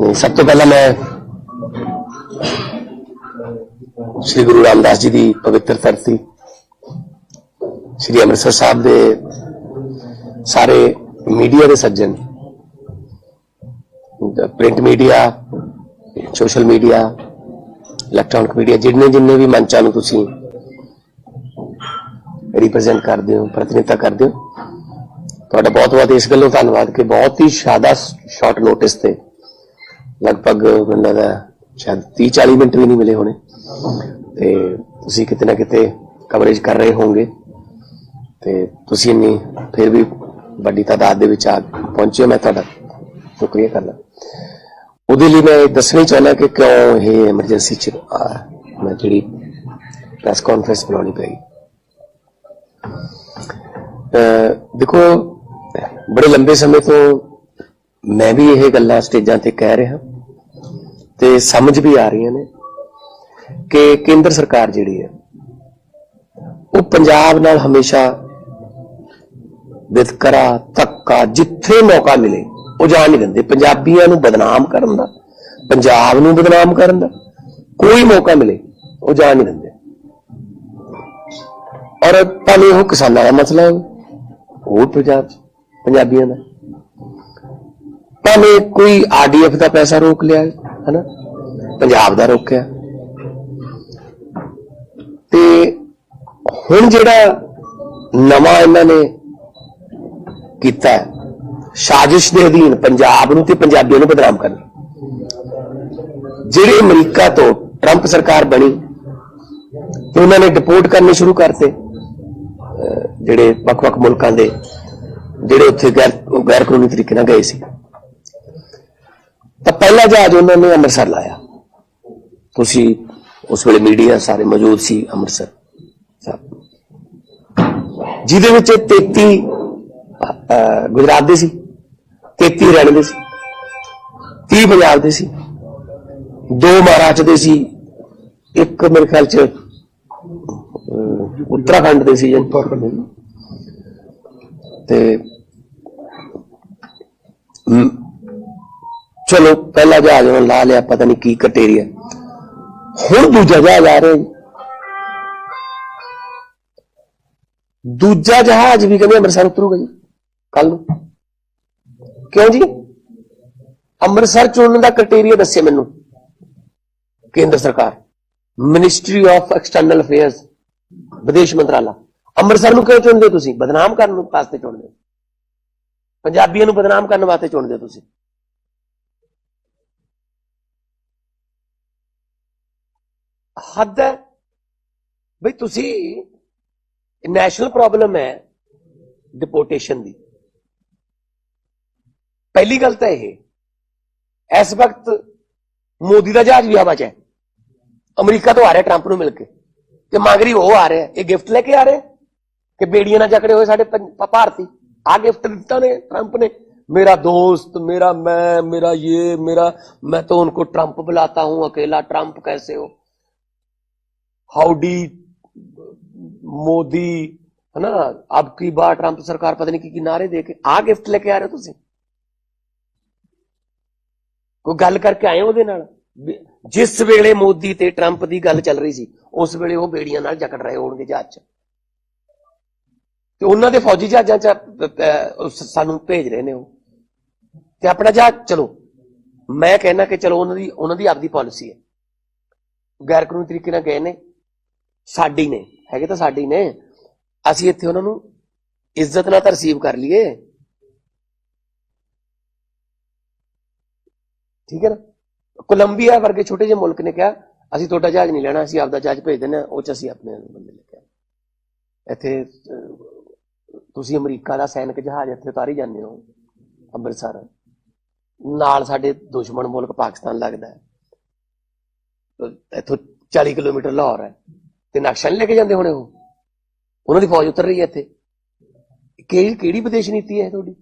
सब तो पहला मैं श्री गुरु रामदास जी की पवित्र धरती श्री अमृतसर साहब के सारे मीडिया के सज्जन, print media, social media, electronic media, जिन्ने जिन्ने भी मंचा नूं तुसीं रिप्रजेंट करते हो, प्रतिनिधित्व करते हो, तुहाडा बहुत बहुत इस गल्लों धन्नवाद कि बहुत ही ज्यादा शॉर्ट नोटिस ते लगभग मैनूं लगदा शायद 30-40 मिनट भी नहीं मिले होने ते तुसीं किते ना किते कवरेज कर रहे होंगे ते तुसीं इन्नी फिर भी बड़ी तादाद दे विच आ पहुंचे। मैं तुहाडा शुक्रिया करना। उहदे लई मैं दसना चाहना कि क्यों ये एमरजेंसी च मैं जिहड़ी प्रेस कॉन्फ्रेंस बुलाउणी पई। देखो, बड़े लंबे समय तो मैं भी यह गल्लां स्टेजां ते कह रहा ते समझ भी आ रही ने कि केंद्र सरकार जिहड़ी है वो पंजाब नाल हमेशा वितकरा धक्का जिथे मौका मिले वो जान नहीं देंदे। पंजाबियों नूं बदनाम करन दा, पंजाब नूं बदनाम करन दा कोई मौका मिले वो जान नहीं देंदे। और भावें वो किसानां दा मसला हो, वो पंजाबियों का, भावें कोई RDF का पैसा रोक लिया है ना, पंजाब का रोकया ते हुण जिहड़ा नवां इन्हां ने कीता है साजिश के अधीन पंजाब नूं ते पंजाबियों नूं बदनाम करना। जिहड़े अमरीका तो ट्रंप सरकार बनी तो उन्होंने डिपोर्ट करने शुरू करते जिहड़े वख-वख मुल्कां दे जिहड़े उत्थे गैर कानूनी तरीके नाल गए सी। तो पहला जहाज उन्होंने अमृतसर लाया। तुसी उस वेले मीडिया सारे मौजूद सी अमृतसर जिहदे विच 33 गुजरात दे सी, 33 हरियाणे दे सी, 30 पंजाब दे सी, 2 महाराष्ट्र दे सी, एक मेरे ख्याल च उत्तराखंड दे सी। ते चलो पहला जहाज उन्होंने ला लिया, पता नहीं की कटेरिया। हुण दूजा जहाज आ रहा है। दूजा जहाज भी कहते अमृतसर उतरूगा जी कल। क्यों जी? अमृतसर चुनने का क्राइटेरिया दसे मैनू केंद्र सरकार, मिनिस्ट्री ऑफ एक्सटर्नल अफेयर्स, विदेश मंत्राला। अमृतसर नूं क्यों चुनदे तुसीं? बदनाम करने वास्ते चुनदे, पंजाबियों नूं बदनाम करने वास्ते चुनदे तुसीं। हद है बई। तुसीं नैशनल प्रॉब्लम है डिपोर्टेशन की। पहली गल तो यह इस वक्त मोदी का जहाज भी हवा च है, अमरीका तो आ रहा ट्रंप नूं मिलके ते मगरी वो आ रहा है। ये गिफ्ट लेके आ रहे हैं कि बेड़ियां ना जकड़े हुए साडे भारती। आ गिफ्ट दिता ने ट्रंप ने, मेरा दोस्त, मेरा मैं, मेरा ये, मेरा मैं तो उनको ट्रंप बुलाता हूं अकेला। ट्रंप कैसे हो, हाउडी मोदी, है ना, अब की बार ट्रंप सरकार पता नहीं की नारे दे के आ गिफ्ट लेके आ रहे हो तुसीं। कोई गल करके आए उहदे नाल? जिस वेले मोदी ते ट्रंप की गल चल रही सी उस वेले वो बेड़ियां नाल जकड़ रहे होणगे जहाज च, ते उन्हां दे फौजी जहाजां च सानू भेज रहे ने वो ते अपना जहाज। चलो मैं कहना कि चलो उन्हां दी आपदी पॉलिसी है, गैर कानूनी तरीके नाल गए ने, साडी ने हैगे तो साडी ने, असीं इत्थे उन्हां नूं इज्जत नाल तां रिसीव कर लीए, ठीक है ना। कोलंबिया वर्गे छोटे जे मुल्क ने कहा असीं तुहाडा जहाज नहीं लेना, असीं आपदा जहाज भेज देना, उह च असीं अपने बंदे लेके इत्थे तुसीं अमरीका दा सैनिक जहाज इत्थे उतारी जांदे हो अमृतसर, नाल साडे दुश्मन मुल्क पाकिस्तान लगदा है, इत्थों 40 किलोमीटर लाहौर है, ते नक्शा नहीं लेके जांदे होणे ओह, उन्हां दी फौज उतर रही है इत्थे। किहड़ी विदेश नीति है तुहाडी?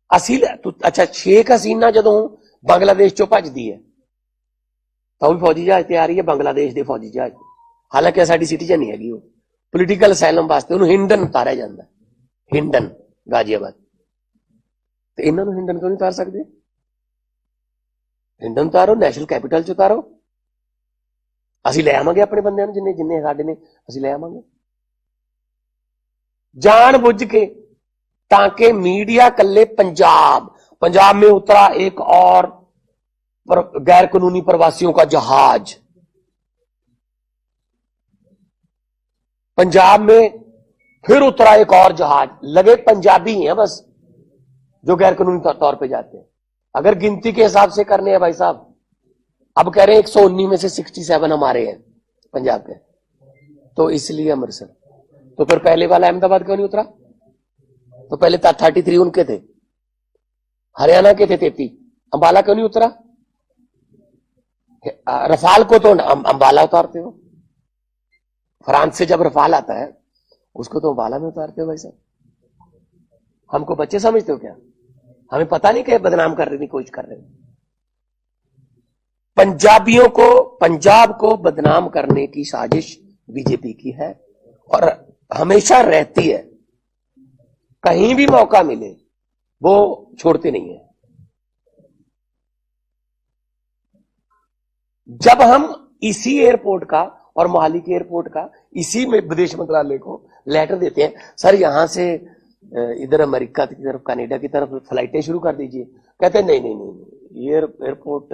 अच्छा, शेख हसीना जदों बांग्लादेश चों भजदी है तो भी फौजी जहाज तैयार ही है, बांग्लादेश के फौजी जहाज। हालांकि साडी सिटीजन नहीं हैगी, पोलीटिकल असैलम वास्ते उन्होंने हिंडन उतारिया जाता है, हिंडन गाजियाबाद। तो इन्हों हिंडन क्यों नहीं उतार सकते? हिंडन उतारो, नैशनल कैपिटल च उतारो, ਅਸੀਂ ਲੈ ਆਵਾਂਗੇ ਆਪਣੇ ਬੰਦਿਆਂ ਨੂੰ, ਜਿੰਨੇ ਜਿੰਨੇ ਸਾਡੇ ਨੇ ਅਸੀਂ ਲੈ ਆਵਾਂਗੇ जान बुझ के, ताकि मीडिया कल्ले पंजाब में उतरा एक और गैर कानूनी प्रवासियों का जहाज, पंजाब में फिर उतरा एक और जहाज, लगे पंजाबी हैं बस जो गैर कानूनी तौर पे जाते हैं। अगर गिनती के हिसाब से करने हैं भाई साहब, अब कह रहे हैं 119 में से 67 हमारे हैं पंजाब के, तो इसलिए अमृतसर। तो फिर पहले वाला अहमदाबाद क्यों नहीं उतरा? तो पहले 33 उनके थे, हरियाणा के थे 33, अंबाला क्यों नहीं उतरा? रफाल को तो अंबाला उतारते हो, फ्रांस से जब रफाल आता है उसको तो अंबाला में उतारते हो भाई साहब। हमको बच्चे समझते हो क्या? हमें पता नहीं क्या बदनाम करने की कोशिश कर रहे हो। पंजाबियों को, पंजाब को बदनाम करने की साजिश बीजेपी की है और हमेशा रहती है। कहीं भी मौका मिले वो छोड़ते नहीं है। जब हम इसी एयरपोर्ट का और मोहाली के एयरपोर्ट का इसी में विदेश मंत्रालय को लेटर देते हैं, सर यहां से इधर अमेरिका की तरफ, कनाडा की तरफ फ्लाइटें शुरू कर दीजिए, कहते हैं नहीं नहीं नहीं, ये एयरपोर्ट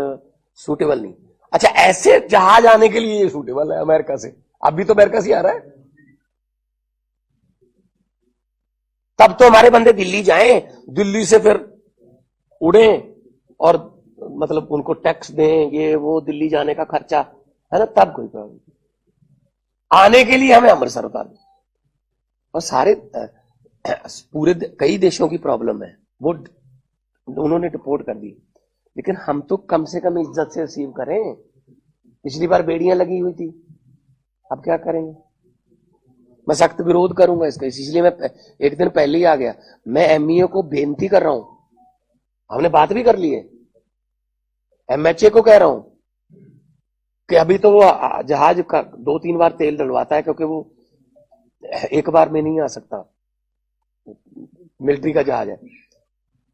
सूटेबल नहीं। अच्छा, ऐसे जहाज आने के लिए ये सूटेबल है अमेरिका से, अभी तो अमेरिका से आ रहा है, तब तो हमारे बंदे दिल्ली जाएं, दिल्ली से फिर उड़े और मतलब उनको टैक्स दें, ये वो दिल्ली जाने का खर्चा है ना, तब कोई प्रॉब्लम। आने के लिए हमें अमृतसर उतार दो। और सारे पूरे कई देशों की प्रॉब्लम है, वो उन्होंने रिपोर्ट कर दी, लेकिन हम तो कम से कम इज्जत से रिसीव करें। पिछली बार बेड़ियां लगी हुई थी, अब क्या करेंगे? मैं सख्त विरोध करूंगा इसका, इसलिए मैं एक दिन पहले ही आ गया। मैं एमईओ को बेनती कर रहा हूं, हमने बात भी कर ली है, एमएचए को कह रहा हूं कि अभी तो वो जहाज का 2-3 बार तेल डलवाता है, क्योंकि वो एक बार में नहीं आ सकता, मिलिट्री का जहाज है,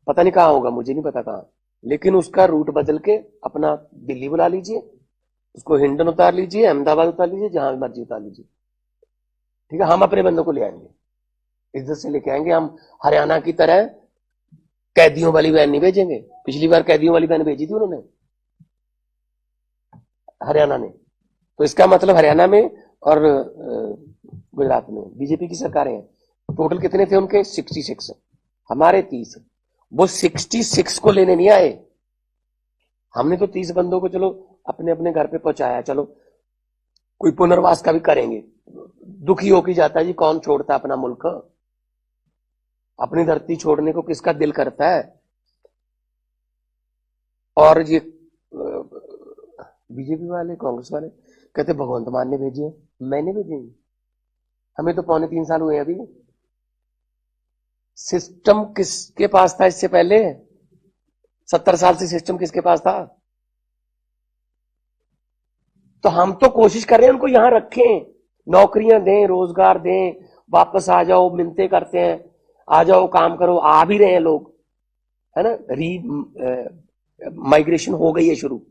पता नहीं कहां होगा, मुझे नहीं पता कहां, लेकिन उसका रूट बदल के अपना दिल्ली बुला लीजिए, उसको हिंडन उतार लीजिए, अहमदाबाद उतार लीजिए, जहां मर्जी उतार लीजिए, ठीक है। हम अपने बंदों को ले आएंगे, इज्जत से लेके आएंगे। हम हरियाणा की तरह कैदियों वाली वैन नहीं भेजेंगे। पिछली बार कैदियों वाली वैन भेजी थी उन्होंने, हरियाणा ने, तो इसका मतलब हरियाणा में और गुजरात में बीजेपी की सरकारें हैं। टोटल कितने थे उनके? 66, हमारे 30। वो 66 को लेने नहीं आए, हमने तो 30 बंदों को चलो अपने अपने घर पे पहुंचाया, चलो कोई पुनर्वास का भी करेंगे। दुखी होके जाता है जी, कौन छोड़ता अपना मुल्क, अपनी धरती छोड़ने को किसका दिल करता है? और ये बीजेपी वाले, कांग्रेस वाले कहते भगवंत मान ने भेजे, मैंने भेजे, हमें तो 3.25 साल हुए अभी। सिस्टम किसके पास था इससे पहले? 70 साल से सिस्टम किसके पास था? तो हम तो कोशिश कर रहे हैं उनको यहां रखें, नौकरियां दें, रोजगार दें, वापस आ जाओ, मिलते करते हैं, आ जाओ काम करो, आ भी रहे हैं लोग, है ना। माइग्रेशन हो गई है शुरू,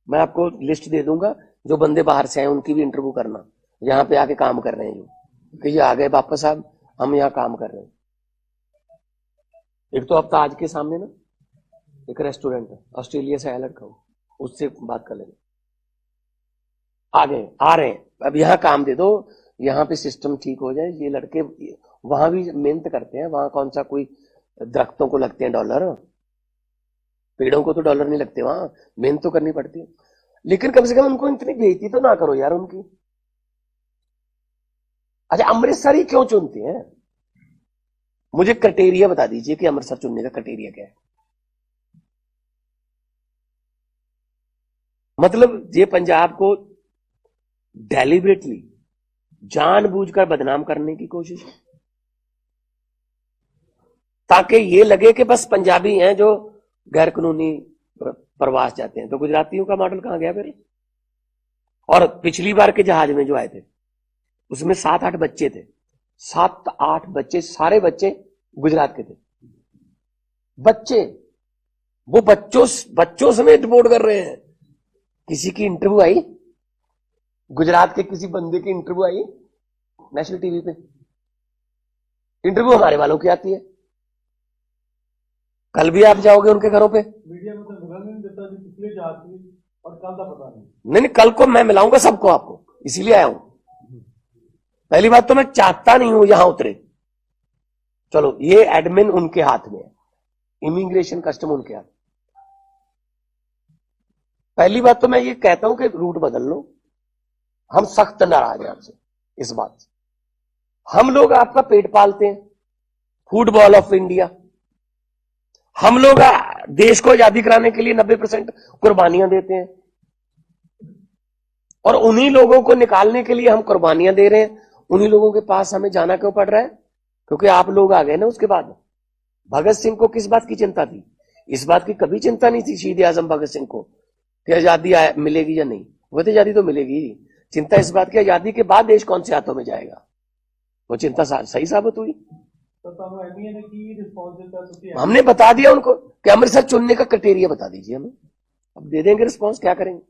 मैं आपको लिस्ट दे दूंगा, जो बंदे बाहर से आए उनकी भी इंटरव्यू करना, यहां पे आके काम कर रहे हैं, जो कि ये आ गए वापस, अब हम यहां काम कर रहे हैं। एक तो अब ताज के सामने ना एक रेस्टोरेंट है, ऑस्ट्रेलिया से आया लड़का, उससे बात कर लेंगे, आ गए, आ रहे हैं, अब यहां काम दे दो, यहां पे सिस्टम ठीक हो जाए। ये लड़के वहां भी मेहनत करते हैं, वहां कौन सा कोई दरख्तों को लगते हैं डॉलर, पेड़ों को तो डॉलर नहीं लगते, वहां मेहनत तो करनी पड़ती है। लेकिन कम से कम उनको इतनी बेइज्जती तो ना करो यार उनकी। अच्छा, अमृतसर ही क्यों चुनते हैं? मुझे क्राइटेरिया बता दीजिए कि अमृतसर चुनने का क्राइटेरिया क्या है। मतलब ये पंजाब को डेलिबरेटली जानबूझकर बदनाम करने की कोशिश है, ताकि ये लगे कि बस पंजाबी हैं जो गैर कानूनी प्रवास जाते हैं। तो गुजरातियों का मॉडल कहां गया फिर? और पिछली बार के जहाज में जो आए थे उसमें 7-8 बच्चे थे, 7-8 बच्चे, सारे बच्चे गुजरात के थे, बच्चे वो बच्चों समेत वोट कर रहे हैं। किसी की इंटरव्यू आई, गुजरात के किसी बंदे की इंटरव्यू आई नेशनल टीवी पे, इंटरव्यू हमारे वालों की आती है। कल भी आप जाओगे उनके घरों पे, मीडिया में तो मिला नहीं देता जी, पिछले जाती और कल का पता नहीं। नहीं, कल को मैं मिलाऊंगा सबको आपको, इसीलिए आया हूं। पहली बात तो मैं चाहता नहीं हूं यहां उतरे। चलो, ये एडमिन उनके हाथ में है, इमिग्रेशन कस्टम उनके हाथ। पहली बात तो मैं ये कहता हूं कि रूट बदल लो। हम सख्त नाराज हैं आपसे इस बात से। हम लोग आपका पेट पालते हैं, फुटबॉल ऑफ इंडिया। हम लोग देश को आजादी कराने के लिए 90% कुर्बानियां देते हैं, और उन्हीं लोगों को निकालने के लिए हम कुर्बानियां दे रहे हैं। उन्हीं लोगों के पास हमें जाना क्यों पड़ रहा है? क्योंकि आप लोग आ गए ना उसके बाद। भगत सिंह को किस बात की चिंता थी? इस बात की कभी चिंता नहीं थी शहीद आजम भगत सिंह को कि आजादी मिलेगी या नहीं। वो तो आजादी तो मिलेगी। चिंता इस बात की आजादी के बाद देश कौन से हाथों में जाएगा। वो चिंता सही साबित हुई। हमने बता दिया उनको कि अमृतसर चुनने का क्राइटेरिया बता दीजिए हमें, अब दे देंगे रिस्पॉन्स, क्या करेंगे।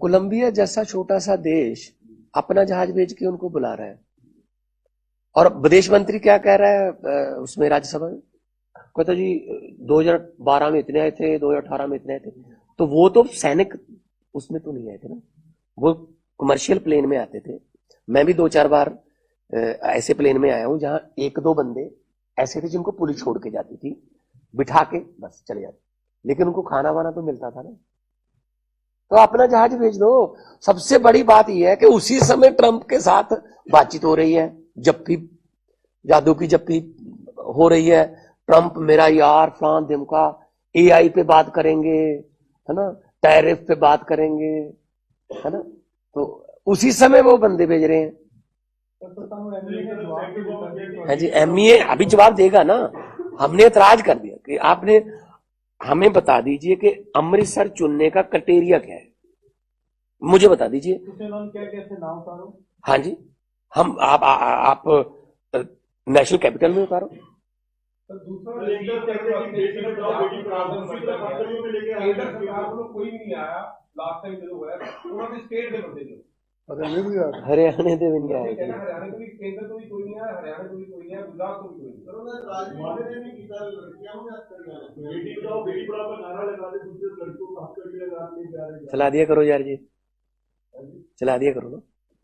कोलंबिया जैसा छोटा सा देश अपना जहाज भेज के उनको बुला रहा है, और विदेश मंत्री क्या कह रहा है उसमें राज्यसभा में, कहता जी 2012 में इतने आए थे, 2018 में इतने आए थे। तो वो तो सैनिक उसमें तो नहीं आए थे ना, वो कमर्शियल प्लेन में आते थे। मैं भी 2-4 बार ऐसे प्लेन में आया हूं जहां 1-2 बंदे ऐसे थे जिनको पुलिस छोड़ के जाती थी, बिठा के बस चले जाते, लेकिन उनको खाना वाना तो मिलता था ना। तो अपना जहाज भेज दो। सबसे बड़ी बात यह है कि उसी समय ट्रंप के साथ बातचीत हो रही है, जप्पी, जादू की जप्पी हो रही है। ट्रंप मेरा यार फ्लान दिमका, एआई पे बात करेंगे, है ना, टैरिफ पे बात करेंगे, है ना। तो उसी समय वो बंदे भेज रहे हैं। हाँ जी, एमईए अभी जवाब देगा ना। हमने एतराज कर दिया कि आपने हमें बता दीजिए कि अमृतसर चुनने का क्राइटेरिया क्या है, मुझे बता दीजिए। हाँ जी, हम आप नेशनल कैपिटल में उतारो। हरियाणा दे भी नहीं आए, चला दिया करो यार जी, चला दिया करो ना।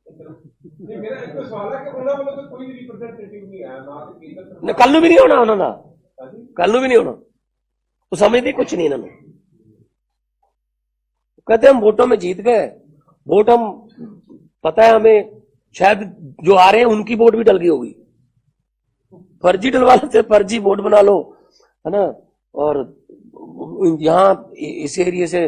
मेरा एक सवाल है कि उन्होंने बोला तो कोई भी रिप्रेजेंटेटिव नहीं आया ना, कल भी नहीं होना उन्होंने, कल भी नहीं होना। वो समझते कुछ नहीं इन्होंने, कहते हम वोटों में जीत गए। वोट हम, पता है हमें, शायद जो आ रहे हैं उनकी वोट भी डल गई होगी, फर्जी डलवा लेते, फर्जी वोट बना लो, है ना। और यहां इस एरिया से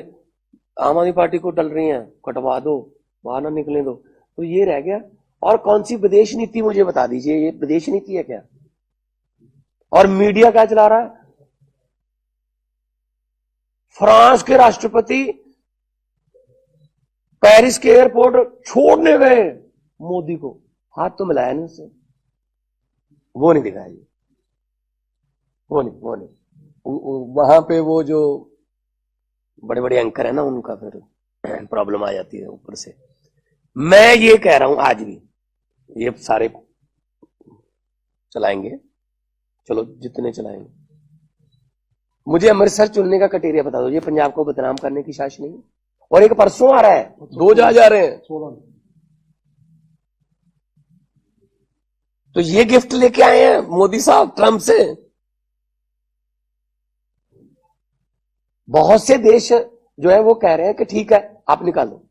आम आदमी पार्टी को डल रही हैं, कटवा दो, बाहर ना निकले दो। तो ये रह गया। और कौन सी विदेश नीति मुझे बता दीजिए, ये विदेश नीति है क्या? और मीडिया क्या चला रहा है? फ्रांस के राष्ट्रपति पेरिस के एयरपोर्ट छोड़ने गए मोदी को, हाथ तो मिलाया नहीं उससे, वो नहीं दिखाया जी, वो नहीं वहां पे वो जो बड़े बड़े एंकर है ना, उनका फिर प्रॉब्लम आ जाती है ऊपर से। मैं ये कह रहा हूं आज भी, ये सारे चलाएंगे, चलो जितने चलाएंगे, मुझे अमृतसर चुनने का क्राइटेरिया बता दो। ये पंजाब को बदनाम करने की साजिश नहीं। और एक परसों आ रहा है, 2 जहाज आ रहे हैं, तो ये गिफ्ट लेके आए हैं मोदी साहब ट्रंप से। बहुत से देश जो है वो कह रहे हैं कि ठीक है आप निकालो।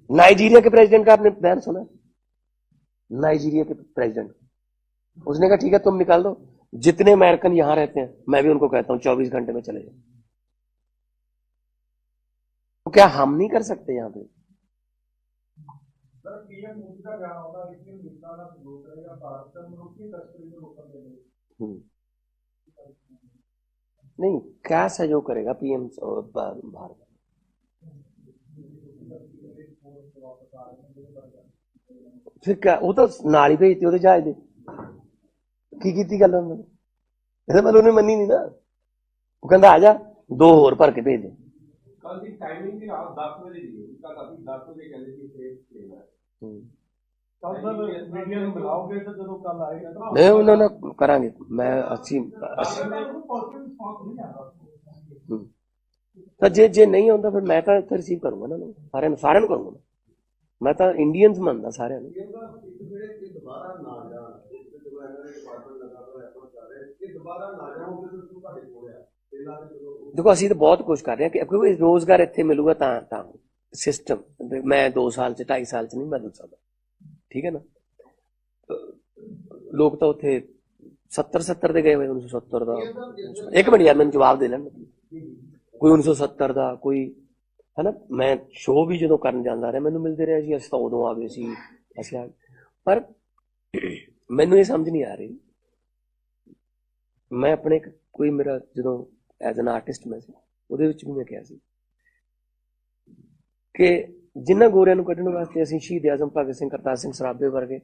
नाइजीरिया के प्रेसिडेंट का आपने बयान सुना? नाइजीरिया के प्रेसिडेंट, उसने कहा ठीक है तुम निकाल दो। जितने अमेरिकन यहां रहते हैं, मैं भी उनको कहता हूं 24 घंटे में चले जाओ। तो क्या हम नहीं कर सकते यहां पे? ਸਰ ਪੀਐਮ ਮੋਦੀ ਦਾ ਬਿਆਨ ਆਉਂਦਾ ਹੈ ਕਿ ਮਿੱਟਾ ਦਾ ਸਬੂਤ ਰਹੇਗਾ ਭਾਰਤ ਮਨੁੱਖੀ ਤਸਕਰੀ ਨੂੰ ਰੋਕਣ ਦੇ ਲਈ हम्म, नहीं क्या सहयोग करेगा पीएम भारत? फिर क्या वो तो नाल ही भेजते ਉਹਦੇ ਜਹਾਜ਼ ਦੇ ਕੀ ਕੀਤੀ ਗੱਲ ਉਹਨਾਂ ਨੇ? ਇਹਦਾ ਮਤਲਬ ਉਹਨੇ ਮੰਨੀ ਨਹੀਂ ਨਾ। ਉਹ ਕਹਿੰਦਾ ਆ ਜਾ ਦੋ ਹੋਰ ਭਰ ਕੇ ਭੇਜ ਦੇ। ਕੱਲ ਦੀ ਟਾਈਮਿੰਗ ਦੀ ਰਾਤ 10 ਵਜੇ ਦੀ ਕੱਲ ਅਸੀਂ 10 ਵਜੇ ਕਹਿੰਦੇ ਸੀ ਫੇਰ ਲੈਣਾ ਕੱਲ ਸਰ ਮੀਡੀਆ ਨੂੰ ਬੁਲਾਓਗੇ ਤਾਂ ਜਦੋਂ ਕੱਲ ਆਏਗਾ ਤਾਂ ਨਹੀਂ ਉਹਨਾਂ ਨਾਲ ਕਰਾਂਗੇ। ਮੈਂ ਅਸੀਂ ਤਾਂ ਜੇ ਨਹੀਂ ਆਉਂਦਾ ਫਿਰ ਮੈਂ ਤਾਂ ਇੱਥੇ ਰਿਸੀਵ ਕਰੂੰਗਾ ਨਾ ਸਾਰਿਆਂ ਨੂੰ ਕਰੂੰਗਾ। ਮੈਂ ਤਾਂ ਇੰਡੀਅਨਸ ਮੰਨਦਾ ਸਾਰਿਆਂ ਨੂੰ। ਦੇਖੋ ਅਸੀਂ ਤਾਂ ਬਹੁਤ ਕੁਝ ਕਰ ਰਹੇ ਹਾਂ ਕਿਉਂਕਿ ਰੋਜ਼ਗਾਰ ਇੱਥੇ ਮਿਲੂਗਾ ਤਾਂ ਸਿਸਟਮ ਮੈਂ 2 ਸਾਲ ਚ 2.5 ਸਾਲ ਚ ਨਹੀਂ ਬਦਲ ਸਕਦਾ। ਠੀਕ ਹੈ ਨਾ। ਲੋਕ ਤਾਂ ਉੱਥੇ 70 ਦੇ ਗਏ ਹੋਏ 1970 ਦਾ। ਇੱਕ ਮਿੰਟ ਯਾਰ ਮੈਨੂੰ ਜਵਾਬ ਦੇ ਲੈਣ। ਕੋਈ 1970 ਦਾ ਕੋਈ ਹੈ ਨਾ। ਮੈਂ ਸ਼ੋਅ ਵੀ ਜਦੋਂ ਕਰਨ ਜਾਂਦਾ ਰਿਹਾ ਮੈਨੂੰ ਮਿਲਦੇ ਰਿਹਾ ਸੀ। ਅਸੀਂ ਤਾਂ ਉਦੋਂ ਆ ਗਏ ਸੀ ਅਸੀਂ ਪਰ ਮੈਨੂੰ ਇਹ ਸਮਝ ਨਹੀਂ ਆ ਰਹੀ। ਮੈਂ ਆਪਣੇ ਕੋਈ ਮੇਰਾ ਜਦੋਂ ਐਜ਼ ਐਨ ਆਰਟਿਸਟ ਮੈਂ ਸੀ ਉਹਦੇ ਵਿੱਚ ਵੀ ਮੈਂ ਕਿਹਾ ਸੀ ਕਿ ਜਿਨ੍ਹਾਂ ਗੋਰਿਆਂ ਨੂੰ ਕੱਢਣ ਵਾਸਤੇ ਅਸੀਂ ਸ਼ਹੀਦ ਆਜ਼ਮ ਭਗਤ ਸਿੰਘ ਕਰਤਾਰ ਸਿੰਘ ਸਰਾਭੇ ਵਰਗੇ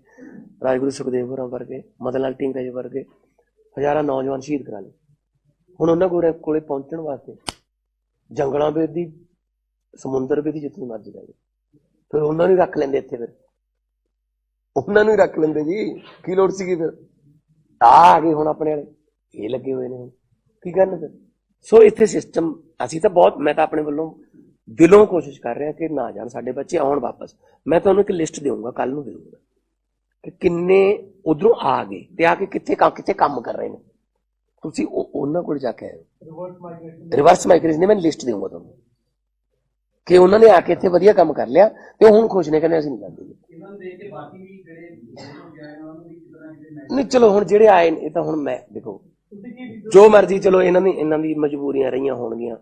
ਰਾਜਗੁਰੂ ਸੁਖਦੇਵ ਹੋਰਾਂ ਵਰਗੇ ਮਦਨ ਲਾਲ ਢੀਂਗਰਾ ਜੀ ਵਰਗੇ ਹਜ਼ਾਰਾਂ ਨੌਜਵਾਨ ਸ਼ਹੀਦ ਕਰਾ ਲਏ। ਹੁਣ ਉਹਨਾਂ ਗੋਰਿਆਂ ਕੋਲੇ ਪਹੁੰਚਣ ਵਾਸਤੇ ਜੰਗਲਾਂ ਵੇਦ ਦੀ ਸਮੁੰਦਰ ਵੇਦ ਦੀ ਜਿੱਥੇ ਮਰਜ਼ੀ ਜਾ ਫਿਰ ਉਹਨਾਂ ਨੂੰ ਰੱਖ ਲੈਂਦੇ ਇੱਥੇ। ਫਿਰ ਉਹਨਾਂ ਨੂੰ ਹੀ ਰੱਖ ਲੈਂਦੇ ਜੀ ਕੀ ਲੋੜ ਸੀਗੀ। ਫਿਰ ਆ ਗਏ ਹੁਣ ਆਪਣੇ ਵਾਲੇ ਇਹ ਲੱਗੇ ਹੋਏ ਨੇ ਹੁਣ ਕੀ ਕਰਨ ਫਿਰ। ਸੋ ਇੱਥੇ ਸਿਸਟਮ ਅਸੀਂ ਤਾਂ ਬਹੁਤ ਮੈਂ ਤਾਂ ਆਪਣੇ ਵੱਲੋਂ ਦਿਲੋਂ ਕੋਸ਼ਿਸ਼ ਕਰ ਰਿਹਾ ਕਿ ਨਾ ਜਾਣ ਸਾਡੇ ਬੱਚੇ ਆਉਣ ਵਾਪਸ। ਮੈਂ ਤੁਹਾਨੂੰ ਇੱਕ ਲਿਸਟ ਦੇਵਾਂਗਾ ਕੱਲ ਨੂੰ ਦੇਵਾਂਗਾ ਕਿ ਕਿੰਨੇ ਉਧਰੋਂ ਆ ਗਏ ਤੇ ਆ ਕੇ ਕਿੱਥੇ ਕੰਮ ਕਰ ਰਹੇ ਨੇ। ਤੁਸੀਂ ਉਹਨਾਂ ਕੋਲ ਜਾ ਕੇ ਆਇਓ। ਰਿਵਰਸ ਮਾਈਗ੍ਰੇਸ਼ਨ ਦੀ ਮੈਂ ਲਿਸਟ ਦੇਵਾਂਗਾ ਤੁਹਾਨੂੰ ਕਿ ਉਹਨਾਂ ਨੇ ਆ ਕੇ ਇੱਥੇ ਵਧੀਆ ਕੰਮ ਕਰ ਲਿਆ ਤੇ ਹੁਣ ਖੁਸ਼ ਨੇ ਕਹਿੰਦੇ ਅਸੀਂ ਨਹੀਂ ਜਾਂਦੇ। ਨਹੀਂ ਚਲੋ ਹੁਣ ਜਿਹੜੇ ਆਏ ਇਹ ਤਾਂ ਹੁਣ ਮੈਂ ਦੇਖੋ ਜੋ ਮਰਜ਼ੀ ਚਲੋ ਇਹਨਾਂ ਦੀ ਮਜਬੂਰੀਆਂ ਰਹੀਆਂ ਹੋਣਗੀਆਂ।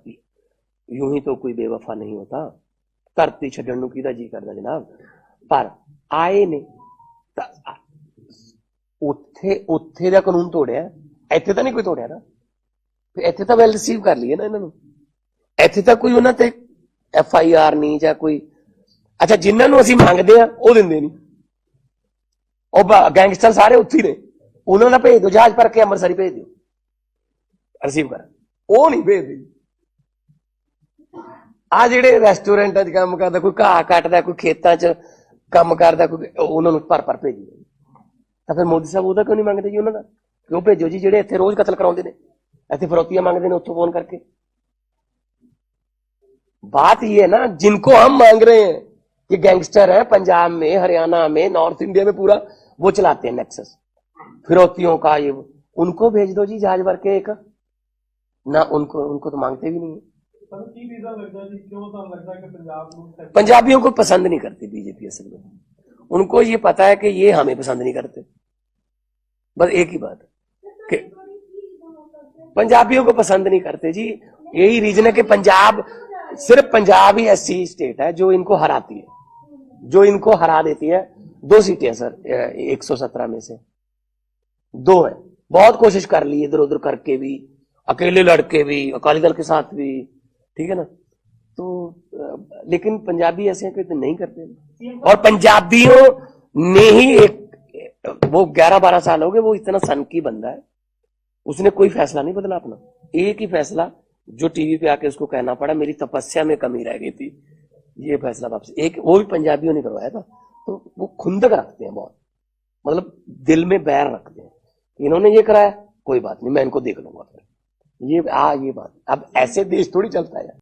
यूं ही तो कोई बेवफा नहीं होता। धरती छड्डण नूं किहदा जी करदा जनाब। पर आए ने उत्थे दा कानून तोड़िया इत्थे तां नहीं कोई तोड़िया ना। इत्थे तां वैल रिसीव कर लईए ना इन्हां नूं। इत्थे तां कोई उन्हां ते FIR नहीं जां कोई अच्छा जिन्हां नूं असीं मंगदे आ ओह दिंदे नहीं। ओह गैंगस्टर सारे उत्थे ही ने। उन्हां दा भेज दो जहाज भर के अमृतसर भेज दिओ रिसीव कर। ओह नहीं भेजदे। ਆ ਜਿਹੜੇ ਰੈਸਟੋਰੈਂਟਾਂ 'ਚ ਕੰਮ ਕਰਦਾ ਕੋਈ ਘਾਹ ਕੱਟਦਾ ਕੋਈ ਖੇਤਾਂ 'ਚ ਕੰਮ ਕਰਦਾ ਕੋਈ ਉਹਨਾਂ ਨੂੰ ਭਰ ਭੇਜੀ ਤਾਂ ਫਿਰ ਮੋਦੀ ਸਾਹਿਬ ਉਹਦਾ ਕਿਉਂ ਨਹੀਂ ਮੰਗਦੇ ਜੀ ਉਹਨਾਂ ਦਾ ਕਿਉਂ ਭੇਜੋ ਜੀ ਜਿਹੜੇ ਇੱਥੇ ਰੋਜ਼ ਕਤਲ ਕਰਾਉਂਦੇ ਨੇ ਇੱਥੇ ਫਰੋਤੀਆਂ ਮੰਗਦੇ ਨੇ ਉੱਥੋਂ ਫੋਨ करके। बात ये है ना जिनको हम मांग रहे हैं कि गैंगस्टर है पंजाब में हरियाणा में नॉर्थ इंडिया में पूरा वो चलाते हैं नेक्सस फिरौतियों का ये उनको भेज दो जी जहाज भर के एक ना। उनको तो मांगते भी नहीं है। पंजाबियों को पसंद नहीं करती बीजेपी असल में। उनको ये पता है कि ये हमें पसंद नहीं करते। बस एक ही बात कि पंजाबियों को पसंद नहीं करते जी। यही रीजन है कि पंजाब सिर्फ पंजाब ही ऐसी स्टेट है जो इनको हराती है जो इनको हरा देती है। 2 सीटें सर 117 में से 2 है। बहुत कोशिश कर ली इधर उधर करके भी अकेले लड़के भी अकाली दल के साथ भी ठीक है ना। तो लेकिन पंजाबी ऐसे हैं कि नहीं करते और पंजाबियों ने ही एक वो 11-12 साल हो गए वो इतना सनकी बंदा है उसने कोई फैसला नहीं बदला अपना। एक ही फैसला जो टीवी पे आके उसको कहना पड़ा मेरी तपस्या में कमी रह गई थी ये फैसला वापस एक वो भी पंजाबियों ने करवाया था। तो वो खुंदक रखते हैं बहुत मतलब दिल में बैर रखते हैं। इन्होंने ये कराया कोई बात नहीं मैं इनको देख लूंगा फिर ये बात। अब ऐसे देश थोड़ी चलता है।